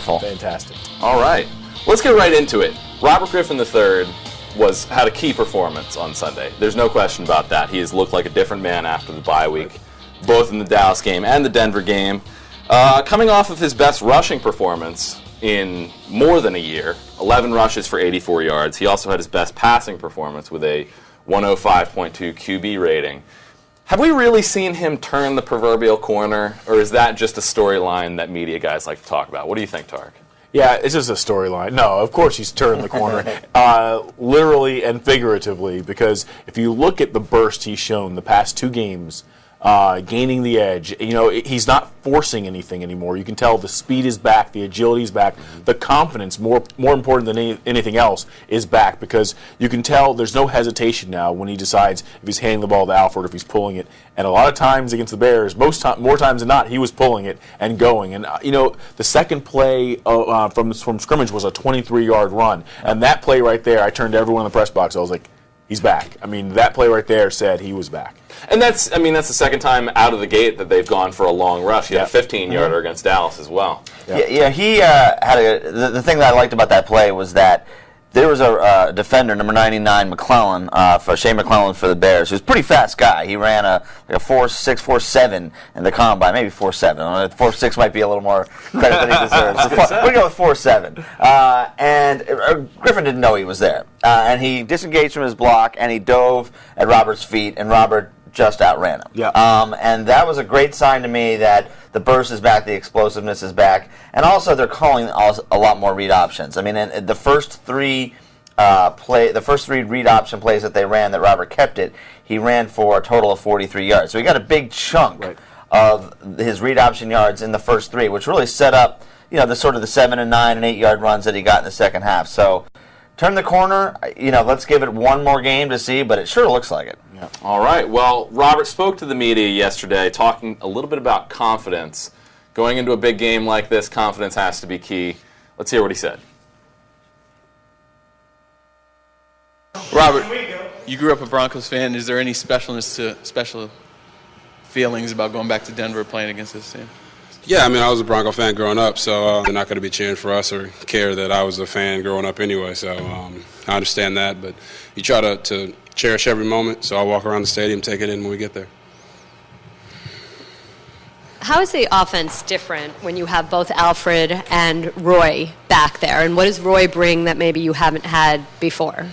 Wonderful. Fantastic. All right. Let's get right into it. Robert Griffin III had a key performance on Sunday. There's no question about that. He has looked like a different man after the bye week, both in the Dallas game and the Denver game. Coming off of his best rushing performance in more than a year, 11 rushes for 84 yards. He also had his best passing performance with a 105.2 QB rating. Have we really seen him turn the proverbial corner, or is that just a storyline that media guys like to talk about? What do you think, Tarek? Yeah, it's just a storyline. No, of course he's turned the corner, literally and figuratively, because if you look at the burst he's shown the past two games, gaining the edge, he's not forcing anything anymore. You can tell the speed is back, the agility is back, the confidence, more important than anything else, is back, because you can tell there's no hesitation now when he decides if he's handing the ball to Alfred, if he's pulling it. And a lot of times against the Bears, more times than not, he was pulling it and going. And the second play from scrimmage was a 23-yard run, and that play right there, I turned to everyone in the press box. I was like, he's back. I mean, that play right there said he was back. And that's the second time out of the gate that they've gone for a long rush. He had a 15-yarder against Dallas as well. Yeah, he had the thing that I liked about that play was that there was a defender, number 99, McClellan, for Shane McClellan for the Bears, who's a pretty fast guy. He ran a 4.6, 4.7 in the combine, maybe 4.7. 4.6 might be a little more credit than he deserves. We'll go with 4.7. And Griffin didn't know he was there. And he disengaged from his block, and he dove at Robert's feet, and Robert just outran him. Yeah. And that was a great sign to me that the burst is back, the explosiveness is back, and also they're calling a lot more read options. I mean, in the first three read option plays that they ran, that Robert kept it, he ran for a total of 43 yards. So he got a big chunk of his read option yards in the first three, which really set up, the sort of the 7 and 9 and 8 yard runs that he got in the second half. So turn the corner. Let's give it one more game to see, but it sure looks like it. Yeah. All right. Well, Robert spoke to the media yesterday talking a little bit about confidence. Going into a big game like this, confidence has to be key. Let's hear what he said. Robert, you grew up a Broncos fan. Is there any special feelings about going back to Denver playing against this team? Yeah, I was a Bronco fan growing up, so they're not going to be cheering for us or care that I was a fan growing up anyway. So I understand that, but you try to cherish every moment. So I'll walk around the stadium, take it in when we get there. How is the offense different when you have both Alfred and Roy back there? And what does Roy bring that maybe you haven't had before?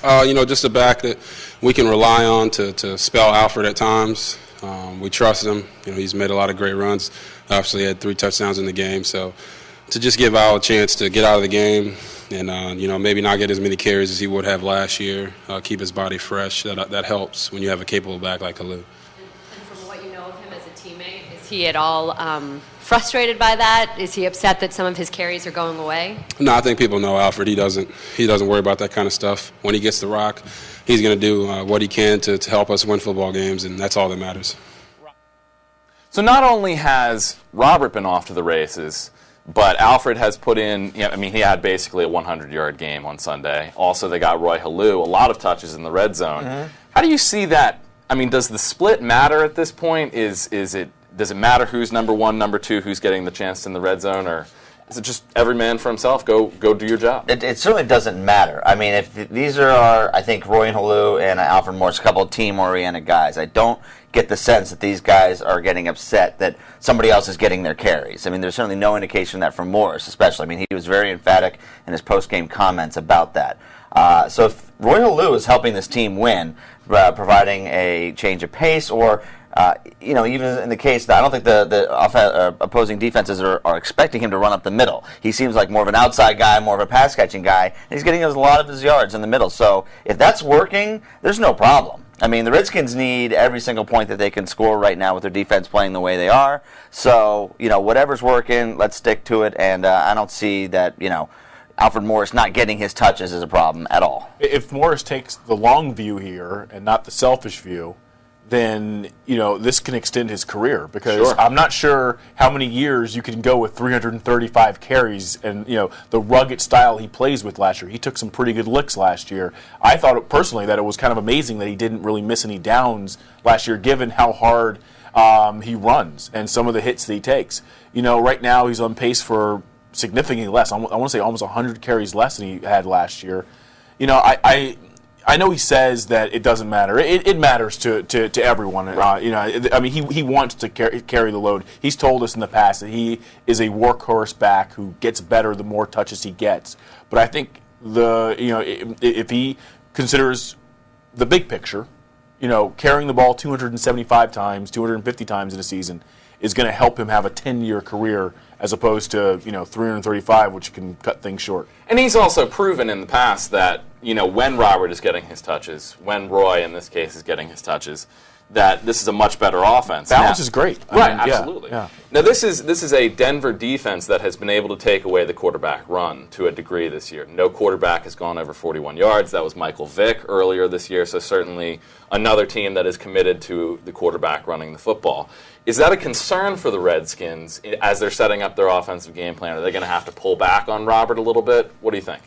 Just a back that we can rely on to spell Alfred at times. We trust him. He's made a lot of great runs. Obviously, he had 3 touchdowns in the game. So to just give Al a chance to get out of the game and, maybe not get as many carries as he would have last year, keep his body fresh, that helps when you have a capable back like Halou. And from what you know of him as a teammate, is he at all frustrated by that? Is he upset that some of his carries are going away? No, I think people know Alfred. He doesn't worry about that kind of stuff. When he gets the rock, he's going to do what he can to help us win football games, and that's all that matters. So not only has Robert been off to the races, but Alfred has put in, he had basically a 100-yard game on Sunday. Also, they got Roy Halou, a lot of touches in the red zone. Mm-hmm. How do you see that? Does the split matter at this point? Does it matter who's number 1, number 2, who's getting the chance in the red zone, or is it just every man for himself? Go do your job. It certainly doesn't matter. If these are, I think, Roy Halou and Alfred Morris, a couple of team-oriented guys. I don't get the sense that these guys are getting upset that somebody else is getting their carries. There's certainly no indication of that from Morris, especially. He was very emphatic in his post-game comments about that. So if Roy Halou is helping this team win, providing a change of pace, or even in the case that I don't think the opposing defenses are expecting him to run up the middle. He seems like more of an outside guy, more of a pass-catching guy, and he's getting a lot of his yards in the middle. So if that's working, there's no problem. The Redskins need every single point that they can score right now with their defense playing the way they are. So, whatever's working, let's stick to it, and I don't see that, Alfred Morris not getting his touches is a problem at all. If Morris takes the long view here and not the selfish view, then this can extend his career, because I'm not sure how many years you can go with 335 carries and the rugged style he plays with last year. He took some pretty good licks last year. I thought personally that it was kind of amazing that he didn't really miss any downs last year, given how hard he runs and some of the hits that he takes. Right now he's on pace for significantly less. I want to say almost 100 carries less than he had last year. You know, I know he says that it doesn't matter. It matters to everyone. You know, I mean, he wants to carry the load. He's told us in the past that he is a workhorse back who gets better the more touches he gets. But I think if he considers the big picture, you know, carrying the ball 275 times, 250 times in a season is going to help him have a 10-year career as opposed to, 335, which can cut things short. And he's also proven in the past that, when Robert is getting his touches, when Roy, in this case, is getting his touches, that this is a much better offense. Balance is great. Absolutely. Yeah. Now, this is a Denver defense that has been able to take away the quarterback run to a degree this year. No quarterback has gone over 41 yards. That was Michael Vick earlier this year, so certainly another team that is committed to the quarterback running the football. Is that a concern for the Redskins as they're setting up their offensive game plan? Are they going to have to pull back on Robert a little bit? What do you think?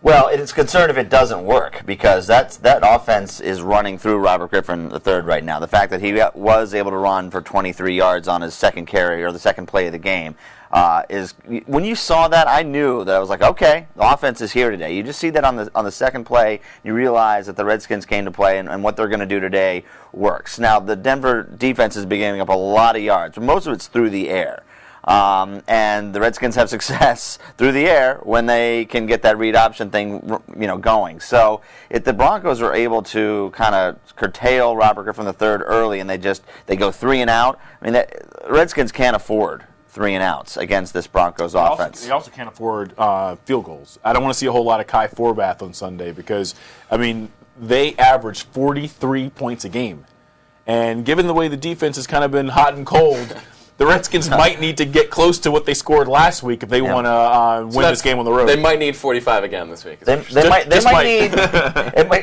Well, it's a concern if it doesn't work, because that offense is running through Robert Griffin III right now. The fact that he was able to run for 23 yards on his second carry or the second play of the game is, when you saw that, I knew that I was like, okay, the offense is here today. You just see that on the second play, you realize that the Redskins came to play and what they're going to do today works. Now, the Denver defense is giving up a lot of yards, but most of it's through the air. And the Redskins have success through the air when they can get that read option thing, going. So if the Broncos are able to kind of curtail Robert Griffin III early and they go 3 and out, I mean, the Redskins can't afford 3 and outs against this Broncos offense. They also can't afford field goals. I don't want to see a whole lot of Kai Forbath on Sunday because, I mean, they average 43 points a game. And given the way the defense has kind of been hot and cold, the Redskins might need to get close to what they scored last week if they want to win this game on the road. They might need 45 again this week. They might need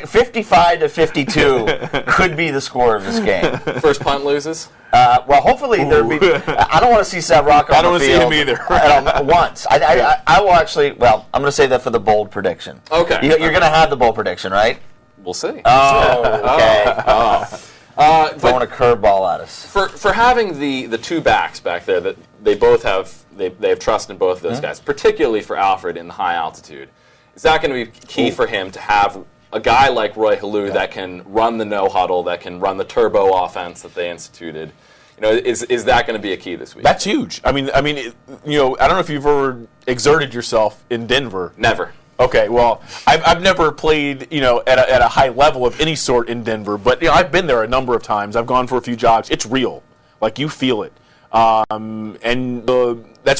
55 to 52 could be the score of this game. First punt loses? Well, hopefully there'll be. I don't want to see Seth Rock on the field. I don't want to see him either. Once. I will actually. Well, I'm going to say that for the bold prediction. Okay. You're going to have the bold prediction, right? We'll see. Oh, okay. Throwing a curveball at us. For having the two backs back there, that they both have they have trust in both of those guys, particularly for Alfred in the high altitude. Is that going to be key for him to have a guy like Roy Halou that can run the no huddle, that can run the turbo offense that they instituted? Is that going to be a key this week? That's huge. I mean, I don't know if you've ever exerted yourself in Denver. Never. Okay, well, I've never played, at a high level of any sort in Denver, but I've been there a number of times. I've gone for a few jogs. It's real, like you feel it, that's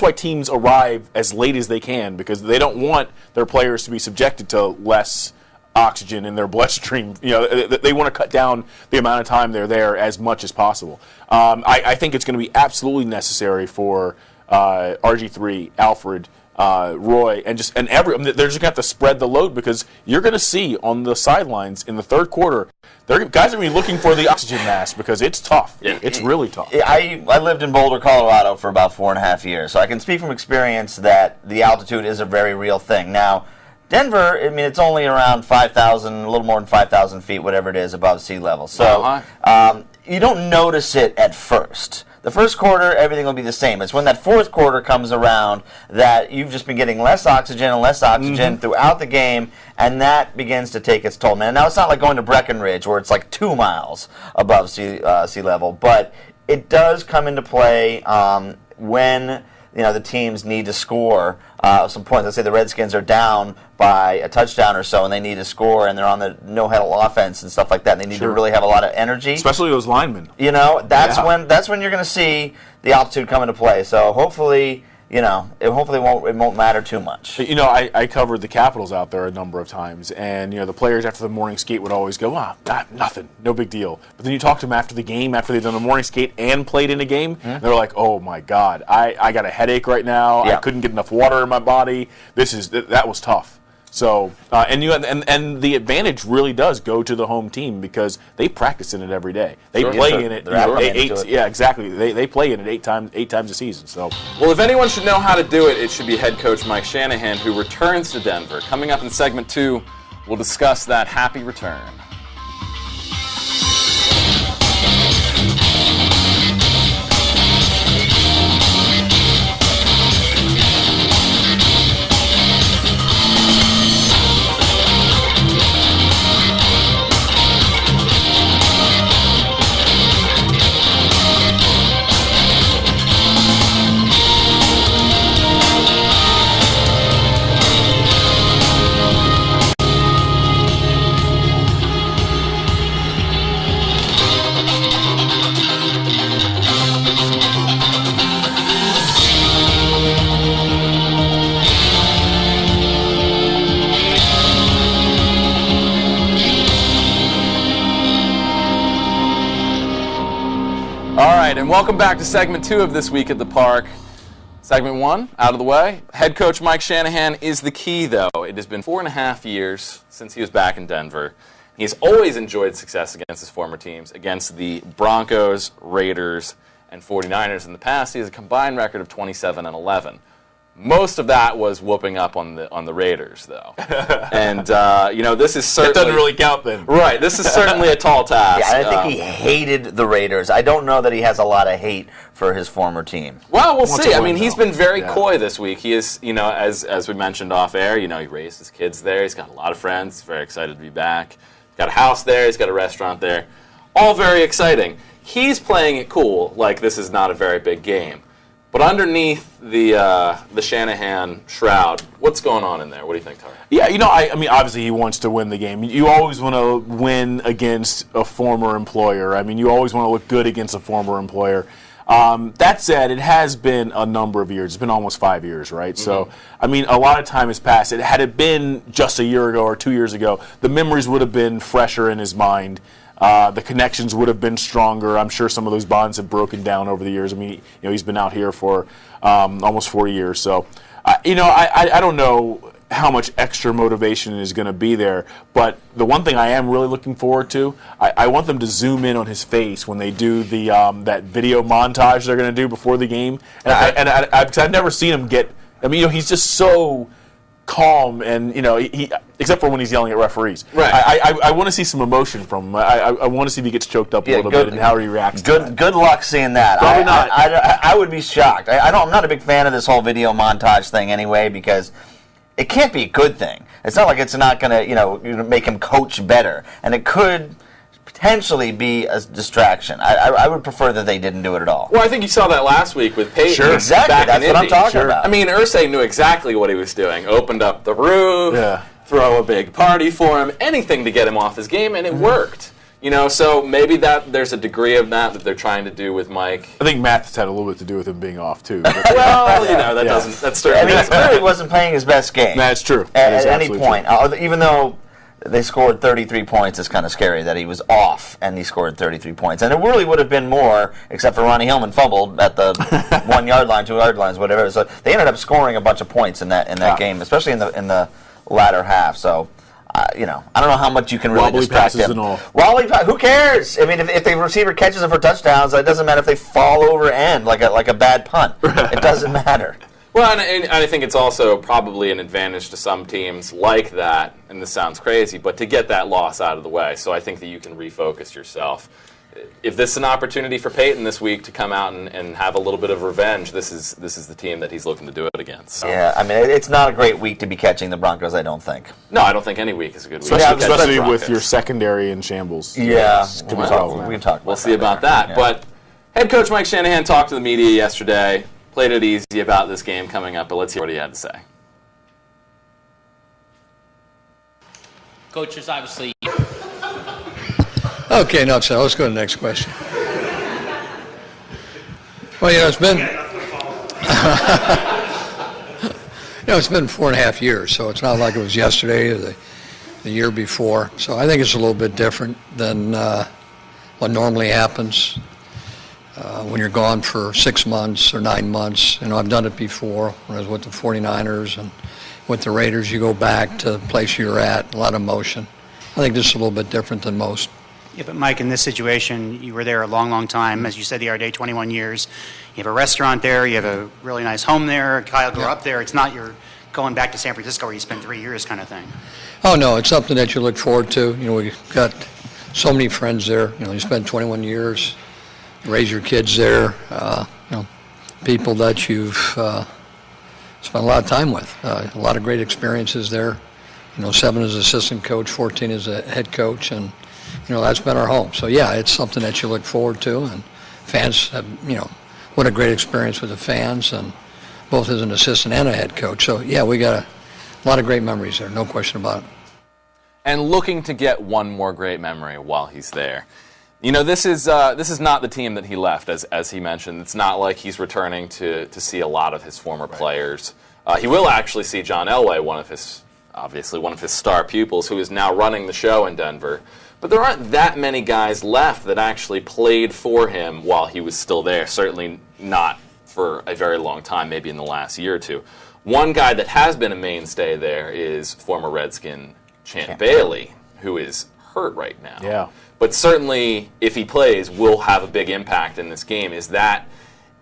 wwhy teams arrive as late as they can because they don't want their players to be subjected to less oxygen in their bloodstream. They want to cut down the amount of time they're there as much as possible. I think it's going to be absolutely necessary for RG3, Alfred, Roy, they're just going to have to spread the load because you're going to see on the sidelines in the third quarter, guys are going to be looking for the oxygen mask because it's tough. Yeah. It's really tough. I lived in Boulder, Colorado for about 4.5 years, so I can speak from experience that the altitude is a very real thing. Now, Denver, I mean, it's only around 5,000, a little more than 5,000 feet, whatever it is, above sea level. So you don't notice it at first. The first quarter, everything will be the same. It's when that fourth quarter comes around that you've just been getting less oxygen throughout the game, and that begins to take its toll. Man, now it's not like going to Breckenridge where it's like 2 miles above sea level, but it does come into play when the teams need to score some points. Let's say the Redskins are down by a touchdown or so, and they need to score, and they're on the no-huddle offense and stuff like that. And they need to really have a lot of energy, especially those linemen. That's when you're going to see the altitude come into play. So hopefully, it won't matter too much. I covered the Capitals out there a number of times, and the players after the morning skate would always go, nothing, no big deal. But then you talk to them after the game, after they've done the morning skate and played in a game, and they're like, oh my God, I got a headache right now. Yeah. I couldn't get enough water in my body. That was tough. So, and the advantage really does go to the home team because they practice in it every day. They play in it. Yeah, exactly. They play in it eight times a season. So, well, if anyone should know how to do it, it should be head coach Mike Shanahan, who returns to Denver. Coming up in segment 2, we'll discuss that happy return. And welcome back to segment 2 of This Week at the Park. Segment 1, out of the way. Head coach Mike Shanahan is the key, though. It has been 4.5 years since he was back in Denver. He's always enjoyed success against his former teams, against the Broncos, Raiders, and 49ers. In the past, he has a combined record of 27-11. Most of that was whooping up on the Raiders, though. And, this is certainly... It doesn't really count then. Right, this is certainly a tall task. Yeah, I think he hated the Raiders. I don't know that he has a lot of hate for his former team. Well, we'll see. I win, mean, he's though. been very coy this week. He is, as we mentioned off air, he raised his kids there. He's got a lot of friends. He's very excited to be back. He's got a house there. He's got a restaurant there. All very exciting. He's playing it cool, like this is not a very big game. But underneath the Shanahan shroud, what's going on in there? What do you think, Tari? Yeah, I mean, obviously he wants to win the game. You always want to win against a former employer. I mean, you always want to look good against a former employer. That said, it has been a number of years. It's been almost 5 years, right? Mm-hmm. So, I mean, a lot of time has passed. Had it been just a year ago or 2 years ago, the memories would have been fresher in his mind. The connections would have been stronger. I'm sure some of those bonds have broken down over the years. I mean, he's been out here for almost 4 years. So, I don't know how much extra motivation is going to be there. But the one thing I am really looking forward to, I want them to zoom in on his face when they do the that video montage they're going to do before the game. And I've never seen him get. I mean, he's just so calm, and he except for when he's yelling at referees. Right. I want to see some emotion from him. I want to see if he gets choked up a little bit and how he reacts. Good luck seeing that. Probably not. I would be shocked. I'm not a big fan of this whole video montage thing anyway, because it can't be a good thing. It's not like it's not going to make him coach better, and it could potentially be a distraction. I would prefer that they didn't do it at all. Well, I think you saw that last week with Peyton. Sure, exactly. Back That's in what I'm Indy. talking about. I mean, Irsay knew exactly what he was doing. Opened up the roof, throw a big party for him, anything to get him off his game, and it worked. So maybe there's a degree of that they're trying to do with Mike. I think math's had a little bit to do with him being off too. Well, doesn't. That's I mean, he certainly. really wasn't playing his best game. That's true. At any point, even though they scored 33 points, it's kind of scary that he was off and he scored 33 points. And it really would have been more, except for Ronnie Hillman fumbled at the 1 yard line, 2 yard lines, whatever. So they ended up scoring a bunch of points in that game, especially in the latter half. So. I don't know how much you can really Wobbly distract passes him. and all. Who cares? I mean, if the receiver catches them for touchdowns, it doesn't matter if they fall over end like a bad punt. It doesn't matter. Well, and I think it's also probably an advantage to some teams like that, and this sounds crazy, but to get that loss out of the way. So I think that you can refocus yourself. If this is an opportunity for Peyton this week to come out and have a little bit of revenge, this is the team that he's looking to do it against. So. Yeah, I mean, it's not a great week to be catching the Broncos, I don't think. No, I don't think any week is a good week. Especially with your secondary in shambles. Yeah, we can talk about We'll see about that. Yeah. But head coach Mike Shanahan talked to the media yesterday, played it easy about this game coming up, but let's hear what he had to say. Coach, there's obviously... Okay, no, so let's go to the next question. Well, it's been... it's been 4.5 years, so it's not like it was yesterday or the year before. So I think it's a little bit different than what normally happens when you're gone for 6 months or 9 months. I've done it before when I was with the 49ers and with the Raiders. You go back to the place you're at, a lot of motion. I think this is a little bit different than most. Yeah, but Mike, in this situation, you were there a long, long time. As you said the other day, 21 years. You have a restaurant there. You have a really nice home there. Kyle grew up there. It's not you're going back to San Francisco where you spent 3 years kind of thing. Oh, no, it's something that you look forward to. We've got so many friends there. You spend 21 years, you raise your kids there. People that you've spent a lot of time with. A lot of great experiences there. 7 as assistant coach, 14 as a head coach, and that's been our home. So, yeah, it's something that you look forward to, and fans have, what a great experience with the fans, and both as an assistant and a head coach. So, yeah, we got a lot of great memories there, no question about it. And looking to get one more great memory while he's there. This is not the team that he left, as he mentioned. It's not like he's returning to see a lot of his former players. He will actually see John Elway, one of his star pupils, who is now running the show in Denver. But there aren't that many guys left that actually played for him while he was still there. Certainly not for a very long time, maybe in the last year or two. One guy that has been a mainstay there is former Redskin Champ Bailey, who is hurt right now. Yeah. But certainly, if he plays, will have a big impact in this game. Is that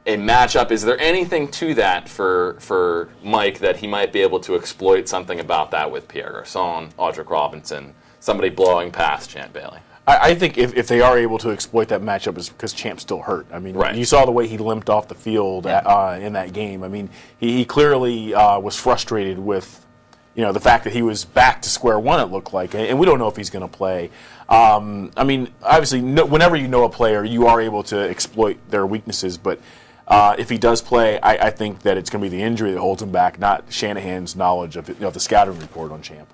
a matchup? Is there anything to that for Mike that he might be able to exploit something about that with Pierre Garçon, Audric Robinson, somebody blowing past Champ Bailey? I think if they are able to exploit that matchup, is because Champ's still hurt. I mean, Right. you saw the way he limped off the field in that game. I mean, he clearly was frustrated with, the fact that he was back to square one, it looked like, and we don't know if he's going to play. I mean, obviously, whenever you know a player, you are able to exploit their weaknesses, but if he does play, I think that it's going to be the injury that holds him back, not Shanahan's knowledge of the scouting report on Champ.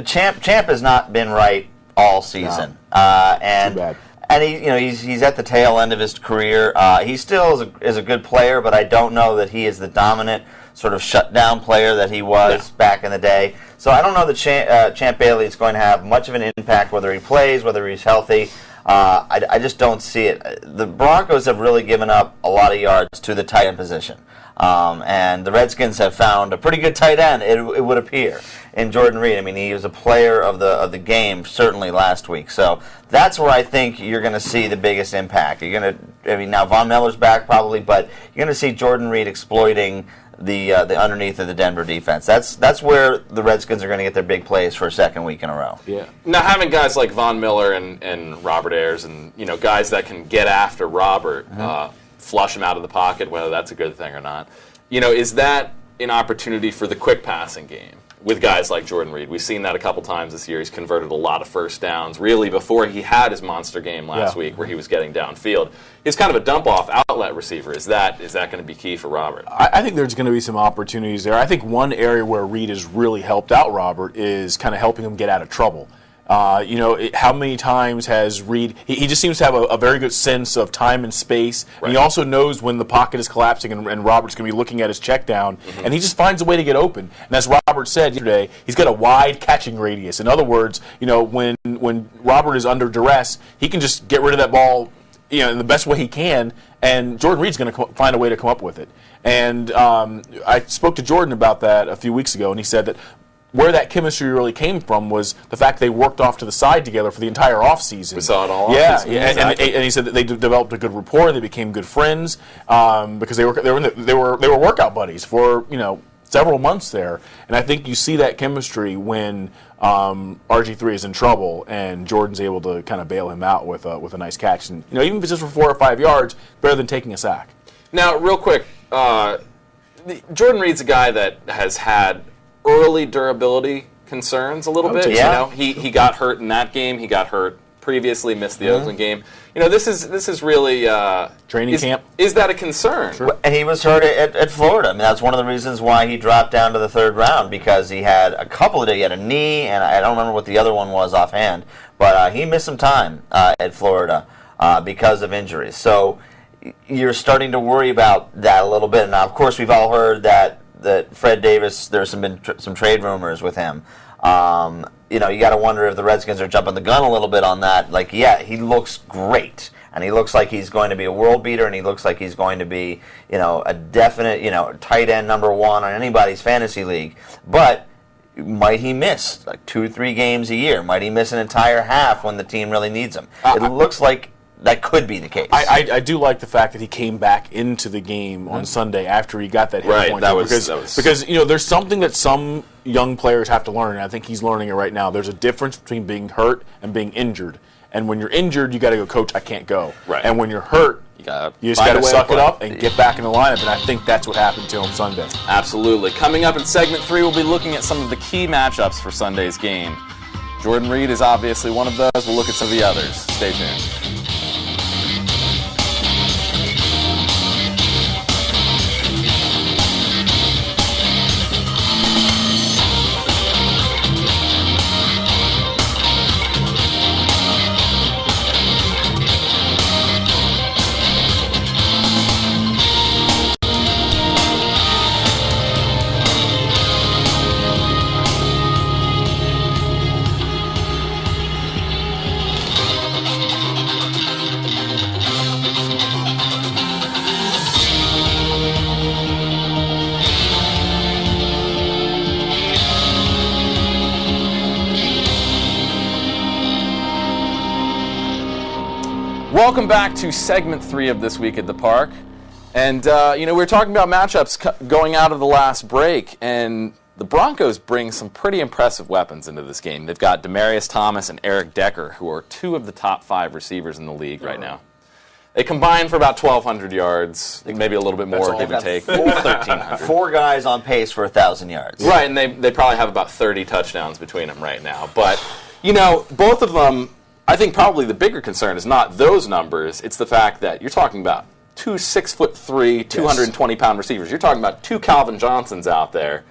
Champ has not been right all season, and Too bad. and he's at the tail end of his career. He still is a good player, but I don't know that he is the dominant sort of shutdown player that he was back in the day. So I don't know that Champ Bailey is going to have much of an impact whether he plays, whether he's healthy. I just don't see it. The Broncos have really given up a lot of yards to the tight end position. And the Redskins have found a pretty good tight end, it would appear, in Jordan Reed. I mean, he was a player of the game, certainly last week. So that's where I think you're going to see the biggest impact. Now Von Miller's back probably, but you're going to see Jordan Reed exploiting the underneath of the Denver defense. That's where the Redskins are going to get their big plays for a second week in a row. Yeah. Now, having guys like Von Miller and Robert Ayers and guys that can get after Robert, flush him out of the pocket, whether that's a good thing or not, is that an opportunity for the quick passing game with guys like Jordan Reed? We've seen that a couple times this year. He's converted a lot of first downs, really before he had his monster game last week where he was getting downfield. He's kind of a dump-off outlet receiver. Is that going to be key for Robert? I think there's going to be some opportunities there. I think one area where Reed has really helped out Robert is kind of helping him get out of trouble. How many times has Reed? He just seems to have a very good sense of time and space. Right. And he also knows when the pocket is collapsing and Robert's going to be looking at his check down, and he just finds a way to get open. And as Robert said yesterday, he's got a wide catching radius. In other words, when Robert is under duress, he can just get rid of that ball, in the best way he can, and Jordan Reed's going to find a way to come up with it. And I spoke to Jordan about that a few weeks ago, and he said that where that chemistry really came from was the fact they worked off to the side together for the entire offseason. We saw it all. Yeah, Exactly. and he said that they developed a good rapport. They became good friends because they were workout buddies for several months there. And I think you see that chemistry when RG3 is in trouble and Jordan's able to kind of bail him out with a nice catch. And even if it's just for 4 or 5 yards, better than taking a sack. Now, real quick, Jordan Reed's a guy that has had early durability concerns a little bit. Yeah. He got hurt in that game. He got hurt previously, missed the Oakland game. This is really Training camp. Is that a concern? Sure. And he was hurt at Florida. I mean, that's one of the reasons why he dropped down to the third round, because he had a couple of days. He had a knee, and I don't remember what the other one was offhand, but he missed some time at Florida because of injuries. So you're starting to worry about that a little bit. Now, of course, we've all heard that Fred Davis, there's been some trade rumors with him. You got to wonder if the Redskins are jumping the gun a little bit on that. He looks great, and he looks like he's going to be a world beater, and he looks like he's going to be, a definite, tight end number one on anybody's fantasy league. But might he miss 2-3 games a year? Might he miss an entire half when the team really needs him? It looks like that could be the case. I do like the fact that he came back into the game on Sunday after he got that hit point. That because there's something that some young players have to learn, and I think he's learning it right now. There's a difference between being hurt and being injured. And when you're injured, you got to go, coach, I can't go. Right. And when you're hurt, you just got to suck it up and get back in the lineup. And I think that's what happened to him Sunday. Absolutely. Coming up in segment 3, we'll be looking at some of the key matchups for Sunday's game. Jordan Reed is obviously one of those. We'll look at some of the others. Stay tuned. Welcome back to segment 3 of This Week at the Park. And, we were talking about matchups going out of the last break, and the Broncos bring some pretty impressive weapons into this game. They've got Demaryius Thomas and Eric Decker, who are 2 of the top 5 receivers in the league right now. They combine for about 1,200 yards, maybe a little bit more, give or take. 1,300. 4 guys on pace for 1,000 yards. Right, and they probably have about 30 touchdowns between them right now. But, both of them, I think probably the bigger concern is not those numbers. It's the fact that you're talking about 2 6'3", 220-pound receivers. You're talking about 2 Calvin Johnsons out there.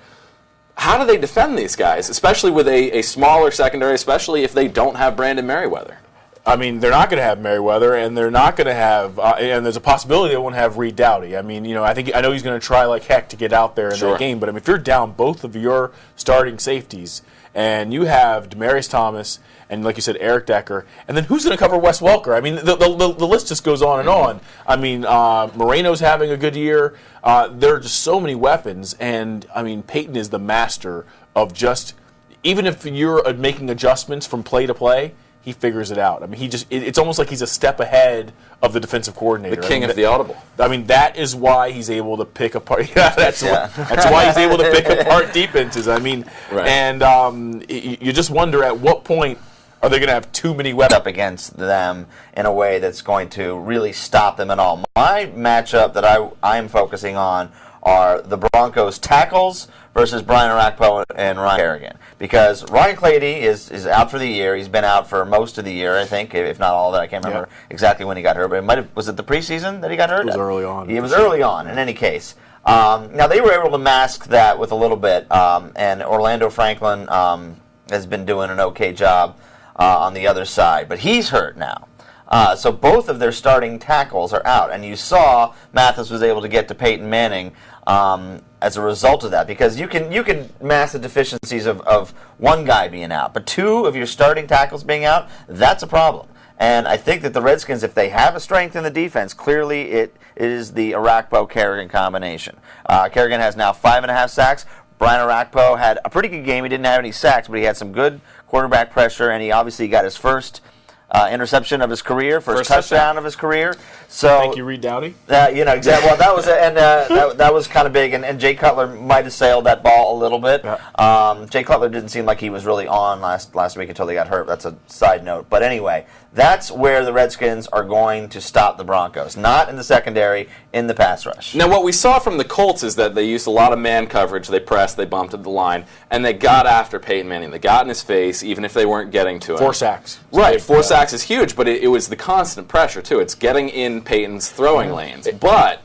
How do they defend these guys, especially with a smaller secondary, especially if they don't have Brandon Merriweather? I mean, they're not going to have Merriweather, and they're not going to have, and there's a possibility they won't have Reed Doughty. I mean, I know he's going to try like heck to get out there in that game, but I mean, if you're down both of your starting safeties, and you have Demaryius Thomas, and like you said, Eric Decker, and then who's going to cover Wes Welker? I mean, the list just goes on and on. I mean, Moreno's having a good year. There are just so many weapons, and I mean, Peyton is the master of just, even if you're making adjustments from play to play, he figures it out. I mean, it's almost like he's a step ahead of the defensive coordinator. The king of the audible. I mean, that is why he's able to pick apart. That's why he's able to pick apart defenses. I mean, and you just wonder at what point are they going to have too many weapons up against them in a way that's going to really stop them at all. My matchup that I'm focusing on are the Broncos tackles versus Brian Orakpo and Ryan Kerrigan. Because Ryan Clady is out for the year. He's been out for most of the year, I think, if not all of it. I can't remember exactly when he got hurt, but was it the preseason that he got hurt? It was early on. It was early on, in any case. Now, they were able to mask that with a little bit, and Orlando Franklin has been doing an okay job on the other side. But he's hurt now. So both of their starting tackles are out, and you saw Mathis was able to get to Peyton Manning as a result of that, because you can mask the deficiencies of one guy being out, but 2 of your starting tackles being out, that's a problem. And I think that the Redskins, if they have a strength in the defense, clearly it is the Orakpo-Kerrigan combination. Kerrigan has now 5.5 sacks. Brian Orakpo had a pretty good game. He didn't have any sacks, but he had some good quarterback pressure, and he obviously got his first interception of his career, first touchdown of his career. So thank you, Reed Doughty. Exactly. Well, that was that was kind of big, and Jay Cutler might have sailed that ball a little bit. Jay Cutler didn't seem like he was really on last week until they got hurt. That's a side note. But anyway, that's where the Redskins are going to stop the Broncos, not in the secondary, in the pass rush. Now, what we saw from the Colts is that they used a lot of man coverage. They pressed, they bumped at the line, and they got after Peyton Manning. They got in his face, even if they weren't getting to him. 4 sacks. Right, 4 sacks is huge, but it was the constant pressure, too. It's getting in Peyton's throwing lanes. But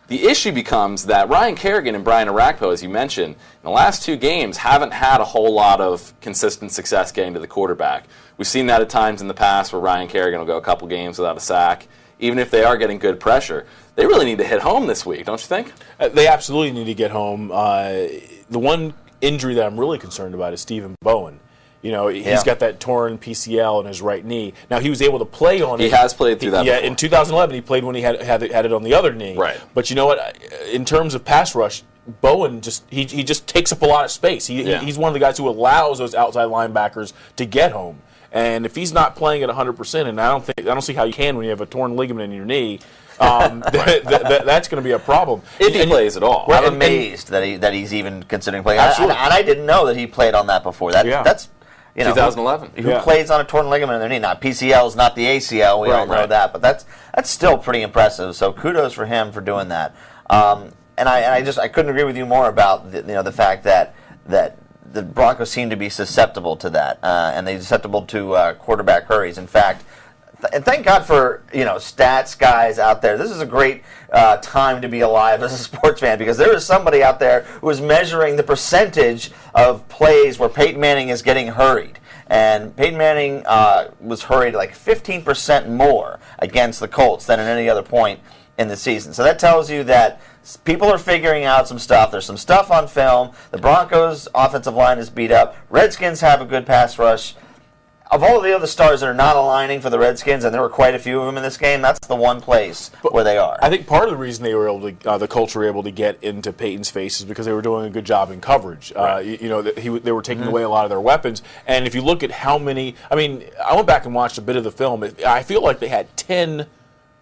the issue becomes that Ryan Kerrigan and Brian Orakpo, as you mentioned, in the last 2 games haven't had a whole lot of consistent success getting to the quarterback. We've seen that at times in the past where Ryan Kerrigan will go a couple games without a sack. Even if they are getting good pressure, they really need to hit home this week, don't you think? They absolutely need to get home. The one injury that I'm really concerned about is Stephen Bowen. He's got that torn PCL in his right knee. Now, he was able to play on it. He has played through that before. In 2011, he played when he had it on the other knee. Right. But you know what? In terms of pass rush, Bowen he just takes up a lot of space. He's one of the guys who allows those outside linebackers to get home. And if he's not playing at 100%, and I don't see how you can when you have a torn ligament in your knee, that's going to be a problem. If he plays at all. I'm amazed that he's even considering playing. Absolutely. And I didn't know that he played on that before. That's 2011. Who plays on a torn ligament in their knee? Now, PCL is not the ACL. We all know that, but that's still pretty impressive. So kudos for him for doing that. And I couldn't agree with you more about the fact that the Broncos seem to be susceptible to that, and they're susceptible to quarterback hurries. In fact, and thank God for stats guys out there. This is a great time to be alive as a sports fan, because there is somebody out there who is measuring the percentage of plays where Peyton Manning is getting hurried. And Peyton Manning was hurried like 15% more against the Colts than at any other point in the season. So that tells you that people are figuring out some stuff. There's some stuff on film. The Broncos' offensive line is beat up. Redskins have a good pass rush. of all the other stars that are not aligning for the Redskins, and there were quite a few of them in this game, that's the one place where they are. I think part of the reason they were able to, the Colts were able to get into Peyton's face is because they were doing a good job in coverage. Right. They were taking away a lot of their weapons. And if you look at how many, I went back and watched a bit of the film. I feel like they had 10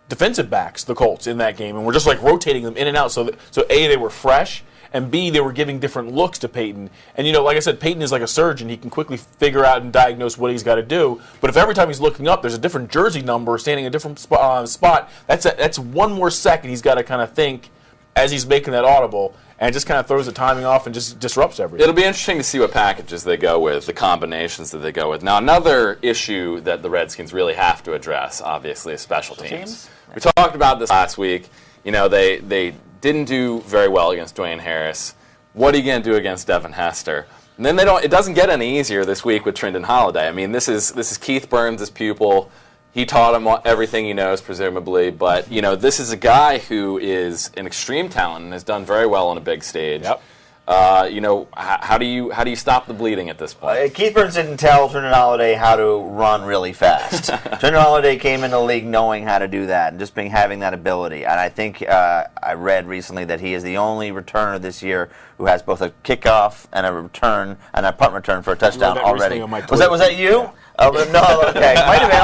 defensive backs, the Colts, in that game, and we're just like rotating them in and out. So A, they were fresh. And B, they were giving different looks to Peyton. And, like I said, Peyton is like a surgeon. He can quickly figure out and diagnose what he's got to do. But if every time he's looking up, there's a different jersey number standing in a different spot, that's one more second he's got to kind of think as he's making that audible. And it just kind of throws the timing off and just disrupts everything. It'll be interesting to see what packages they go with, the combinations that they go with. Now, another issue that the Redskins really have to address, obviously, is special teams. We talked about this last week. They didn't do very well against Dwayne Harris. What are you going to do against Devin Hester? And then it doesn't get any easier this week with Trindon Holliday. This is Keith Burns' pupil. He taught him everything he knows, presumably. But, this is a guy who is an extreme talent and has done very well on a big stage. Yep. How do you stop the bleeding at this point? Keith Burns didn't tell Trindon Holliday how to run really fast. Trindon Holliday came in the league knowing how to do that and just having that ability. And I think I read recently that he is the only returner this year who has both a kickoff and a return and a punt return for a touchdown already. Was that you? Yeah. Oh, no, okay. Might have been.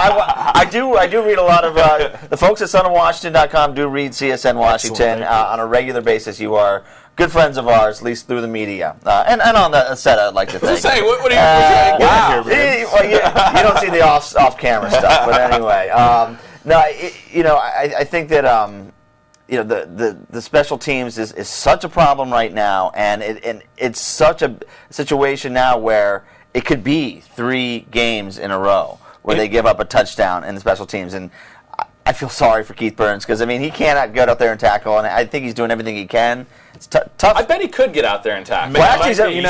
I do read a lot of the folks at sonofwashington.com do read CSN Washington on a regular basis. You are good friends of ours, at least through the media, and on the set, I'd like to think. Say, what are you wow. Here, you don't see the off-camera stuff, but anyway, I think that the special teams is such a problem right now, and it's such a situation now where it could be 3 games in a row where they give up a touchdown in the special teams, and I feel sorry for Keith Burns because he cannot get out there and tackle, and I think he's doing everything he can. It's tough. I bet he could get out there and tackle. Well, actually, he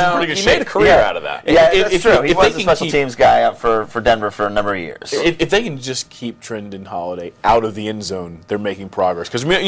made a career out of that. Yeah, that's true. He was a special teams guy up for Denver for a number of years. If they can just keep Trindon Holliday out of the end zone, they're making progress. Because we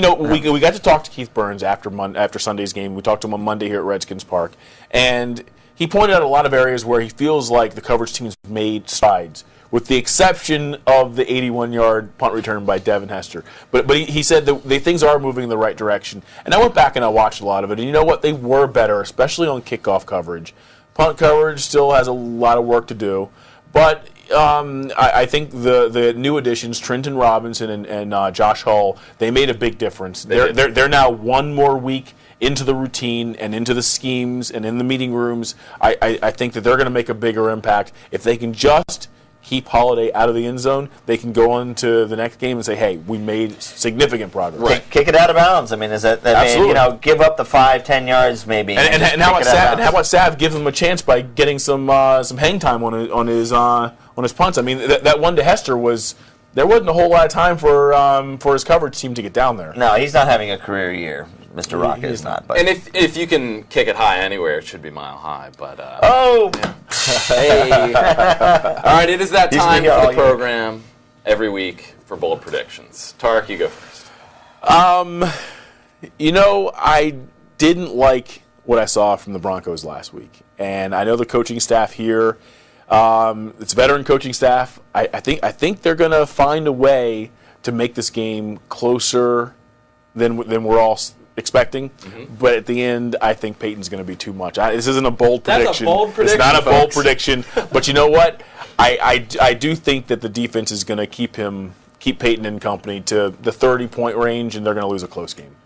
got to talk to Keith Burns after Sunday's game. We talked to him on Monday here at Redskins Park, and he pointed out a lot of areas where he feels like the coverage team's made strides, with the exception of the 81-yard punt return by Devin Hester. But he said that things are moving in the right direction. And I went back and I watched a lot of it, and you know what? They were better, especially on kickoff coverage. Punt coverage still has a lot of work to do. But I think the new additions, Trenton Robinson and Josh Hull, they made a big difference. They're now one more week into the routine and into the schemes and in the meeting rooms. I think that they're going to make a bigger impact. If they can just keep Holliday out of the end zone, they can go on to the next game and say, hey, we made significant progress. Right. Kick it out of bounds. Is that Absolutely. Give up the 5-10 yards maybe. And how about Sav give him a chance by getting some hang time on his punts? That one to Hester there wasn't a whole lot of time for his coverage team to get down there. No, he's not having a career year. Mr. Rocket is not. But. And if you can kick it high anywhere, it should be mile high. But hey! All right, it is that time for the program every week for bold predictions. Tarek, you go first. I didn't like what I saw from the Broncos last week, and I know the coaching staff here. It's veteran coaching staff. I think they're going to find a way to make this game closer than we're all expecting. Mm-hmm. But at the end, I think Peyton's going to be too much. This isn't a bold prediction. That's a bold prediction, It's not a folks. bold prediction. But you know what? I do think that the defense is going to keep Peyton in company to the 30-point range, and they're going to lose a close game.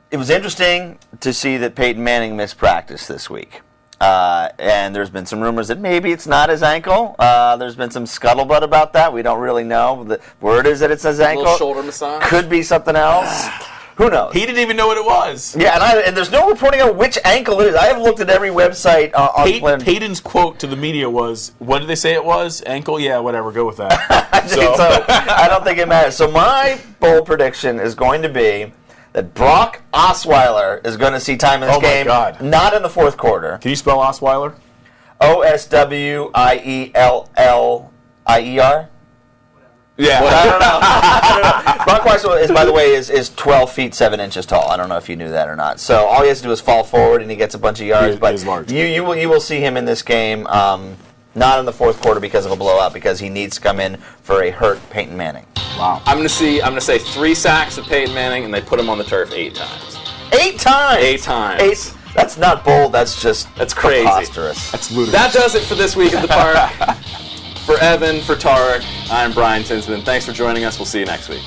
It was interesting to see that Peyton Manning missed practice this week. And there's been some rumors that maybe it's not his ankle. There's been some scuttlebutt about that. We don't really know. The word is that it's his ankle. A little shoulder massage. Could be something else. Who knows? He didn't even know what it was. Yeah, and there's no reporting on which ankle it is. I have looked at every website on Peyton's quote to the media was, what did they say it was? Ankle? Yeah, whatever. Go with that. so I don't think it matters. So my bold prediction is going to be that Brock Osweiler is going to see time in this game. Oh, my God. Not in the fourth quarter. Can you spell Osweiler? Osweiler? Yeah. I don't know. Brock Osweiler, by the way, is 12 feet 7 inches tall. I don't know if you knew that or not. So all he has to do is fall forward, and he gets a bunch of yards. He is large. You will see him in this game. not in the fourth quarter because of a blowout, because he needs to come in for a hurt Peyton Manning. Wow. I'm gonna say 3 sacks of Peyton Manning, and they put him on the turf 8 times. 8 times. 8 times. That's not bold. That's crazy. preposterous. That's ludicrous. That does it for this week at the park. For Evan, for Tarek, I'm Brian Tinsman. Thanks for joining us. We'll see you next week.